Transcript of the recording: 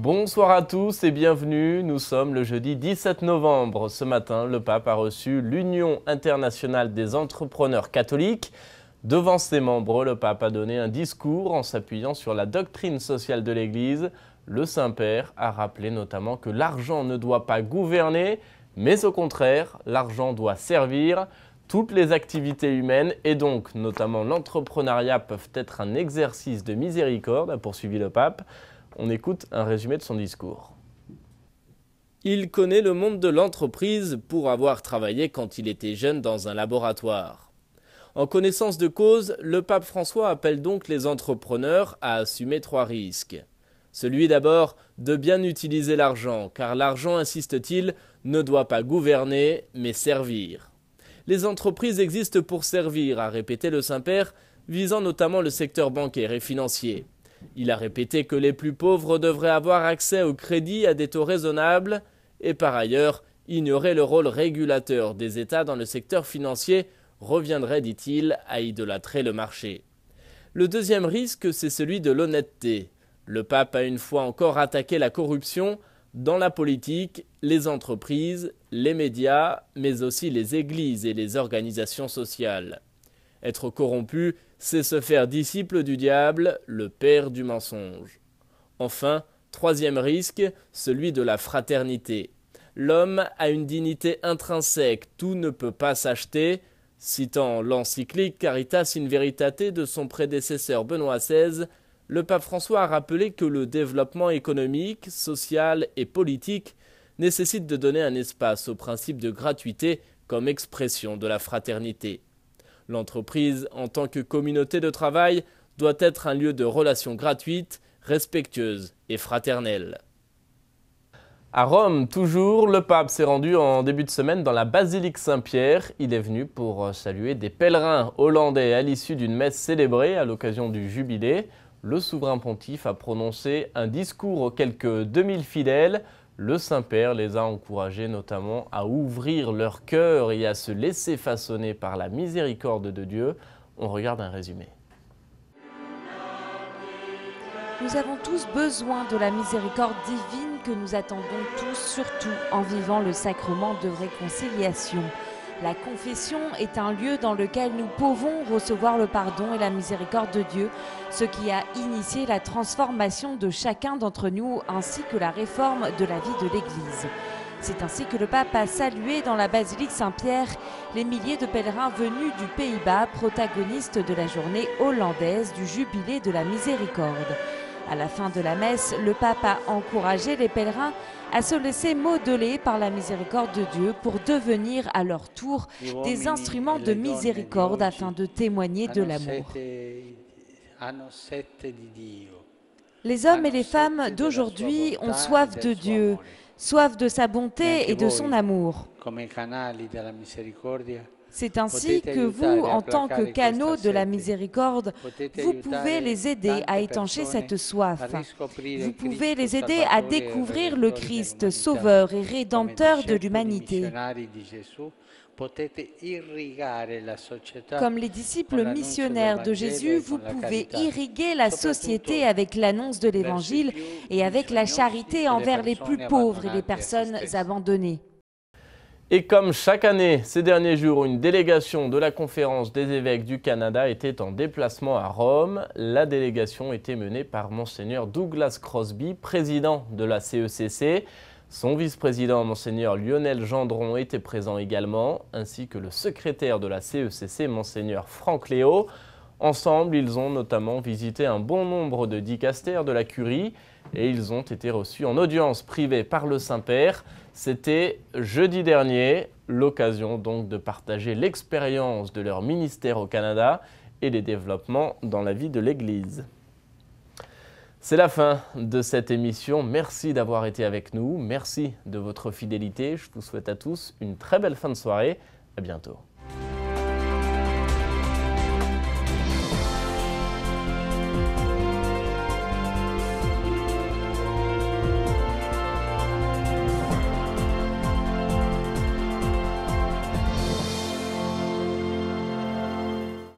Bonsoir à tous et bienvenue, nous sommes le jeudi 17 novembre. Ce matin, le pape a reçu l'Union internationale des entrepreneurs catholiques. Devant ses membres, le pape a donné un discours en s'appuyant sur la doctrine sociale de l'Église. Le Saint-Père a rappelé notamment que l'argent ne doit pas gouverner, mais au contraire, l'argent doit servir. Toutes les activités humaines et donc notamment l'entrepreneuriat peuvent être un exercice de miséricorde, a poursuivi le pape. On écoute un résumé de son discours. Il connaît le monde de l'entreprise pour avoir travaillé quand il était jeune dans un laboratoire. En connaissance de cause, le pape François appelle donc les entrepreneurs à assumer 3 risques. Celui d'abord de bien utiliser l'argent, car l'argent, insiste-t-il, ne doit pas gouverner, mais servir. Les entreprises existent pour servir, a répété le Saint-Père, visant notamment le secteur bancaire et financier. Il a répété que les plus pauvres devraient avoir accès au crédit à des taux raisonnables et par ailleurs, ignorer le rôle régulateur des États dans le secteur financier reviendrait, dit-il, à idolâtrer le marché. Le deuxième risque, c'est celui de l'honnêteté. Le pape a une fois encore attaqué la corruption dans la politique, les entreprises, les médias, mais aussi les églises et les organisations sociales. Être corrompu, c'est se faire disciple du diable, le père du mensonge. Enfin, troisième risque, celui de la fraternité. L'homme a une dignité intrinsèque, tout ne peut pas s'acheter. Citant l'encyclique Caritas in Veritate de son prédécesseur Benoît XVI, le pape François a rappelé que le développement économique, social et politique nécessite de donner un espace au principe de gratuité comme expression de la fraternité. L'entreprise, en tant que communauté de travail, doit être un lieu de relations gratuites, respectueuses et fraternelles. À Rome, toujours, le pape s'est rendu en début de semaine dans la basilique Saint-Pierre. Il est venu pour saluer des pèlerins hollandais à l'issue d'une messe célébrée à l'occasion du jubilé. Le souverain pontife a prononcé un discours aux quelques 2000 fidèles. Le Saint-Père les a encouragés notamment à ouvrir leur cœur et à se laisser façonner par la miséricorde de Dieu. On regarde un résumé. Nous avons tous besoin de la miséricorde divine que nous attendons tous, surtout en vivant le sacrement de réconciliation. La confession est un lieu dans lequel nous pouvons recevoir le pardon et la miséricorde de Dieu, ce qui a initié la transformation de chacun d'entre nous ainsi que la réforme de la vie de l'Église. C'est ainsi que le pape a salué dans la basilique Saint-Pierre les milliers de pèlerins venus du Pays-Bas, protagonistes de la journée hollandaise du jubilé de la miséricorde. À la fin de la messe, le pape a encouragé les pèlerins à se laisser modeler par la miséricorde de Dieu pour devenir à leur tour des instruments de miséricorde afin de témoigner de l'amour. Les hommes et les femmes d'aujourd'hui ont soif de Dieu, soif de sa bonté et de son amour. C'est ainsi que vous, en tant que canaux de la miséricorde, vous pouvez les aider à étancher cette soif. Vous pouvez les aider à découvrir le Christ, sauveur et rédempteur de l'humanité. Comme les disciples missionnaires de Jésus, vous pouvez irriguer la société avec l'annonce de l'Évangile et avec la charité envers les plus pauvres et les personnes abandonnées. Et comme chaque année, ces derniers jours, une délégation de la Conférence des évêques du Canada était en déplacement à Rome. La délégation était menée par Monseigneur Douglas Crosby, président de la CECC. Son vice-président, Monseigneur Lionel Gendron, était présent également, ainsi que le secrétaire de la CECC, Monseigneur Franck Léo. Ensemble, ils ont notamment visité un bon nombre de dicastères de la curie et ils ont été reçus en audience privée par le Saint-Père. C'était jeudi dernier, l'occasion donc de partager l'expérience de leur ministère au Canada et les développements dans la vie de l'Église. C'est la fin de cette émission. Merci d'avoir été avec nous. Merci de votre fidélité. Je vous souhaite à tous une très belle fin de soirée. À bientôt.